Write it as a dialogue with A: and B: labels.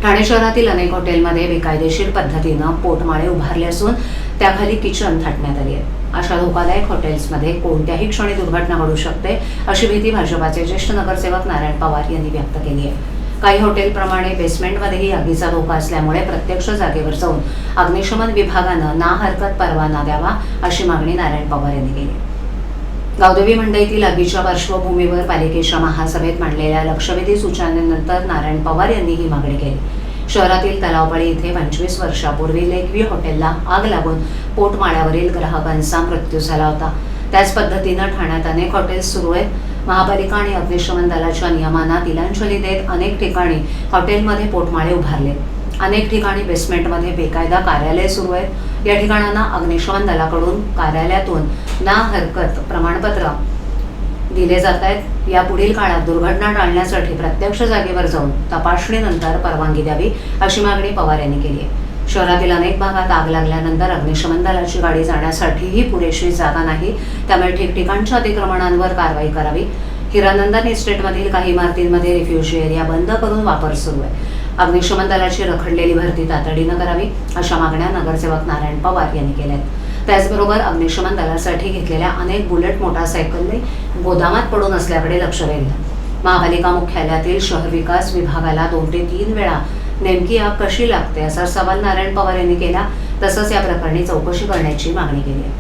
A: ठाणे शहरातील अनेक हॉटेलमध्ये बेकायदेशीर पद्धतीनं पोटमाळे उभारले असून त्याखाली किचन थाटण्यात आली आहे. अशा धोकादायक हॉटेल्समध्ये कोणत्याही क्षणी दुर्घटना घडू शकते अशी भीती भाजपाचे ज्येष्ठ नगरसेवक नारायण पवार यांनी व्यक्त केली आहे. काही हॉटेलप्रमाणे बेसमेंटमध्येही आगीचा धोका असल्यामुळे प्रत्यक्ष जागेवर जाऊन अग्निशमन विभागानं ना हरकत परवाना द्यावा अशी मागणी नारायण पवार यांनी केली. गावदेवी मंडईतील आगीच्या पार्श्वभूमीवर पालिकेच्या महासभेत मांडलेल्या लक्षवेधी सूचनेनंतर नारायण पवार यांनी ही मागणी केली. शहरातील तलावपाळी इथे 25 वर्षापूर्वी लेकव्ह्यू हॉटेलला आग लागून पोटमाळ्यावरील ग्राहकांचा मृत्यू झाला होता. त्याच पद्धतीनं ठाण्यात अनेक हॉटेल्स सुरू आहेत. महापालिका आणि अग्निशमन दलाच्या नियमांना तिलांजली देत अनेक ठिकाणी हॉटेलमध्ये पोटमाळे उभारले. अनेक ठिकाणी बेसमेंटमध्ये बेकायदा कार्यालय सुरू आहेत. या ठिकाणांना अग्निशमन दलाकडून कार्यालयातून ना हरकत प्रमाणपत्र दिले जात आहेत. यापुढील काळात दुर्घटना टाळण्यासाठी प्रत्यक्ष जागेवर जाऊन तपासणीनंतर परवानगी द्यावी अशी मागणी पवार यांनी केली आहे. शहरातील अनेक भागात आग लागल्यानंतर अग्निशमन दलाची गाडी जाण्यासाठीही पुरेशी जागा नाही. त्यामुळे ठिकठिकाणच्या अतिक्रमणांवर कारवाई करावी. हिरानंदन इस्टेटमधील काही इमारतींमध्ये रिफ्युजी एरिया बंद करून वापर सुरू आहे. अग्निशमन दलाची रखडलेली भरती तातडीनं करावी अशा मागण्या नगरसेवक नारायण पवार यांनी केल्या आहेत. त्याचबरोबर अग्निशमन दलासाठी घेतलेल्या अनेक बुलेट मोटारसायकली गोदामात पडून असल्याकडे लक्ष वेधलं. महापालिका मुख्यालयातील शहर विकास विभागाला 2 ते 3 वेळा नेमकी आग कशी लागते असा सवाल नारायण पवार यांनी केला. तसंच या प्रकरणी चौकशी करण्याची मागणी केली आहे.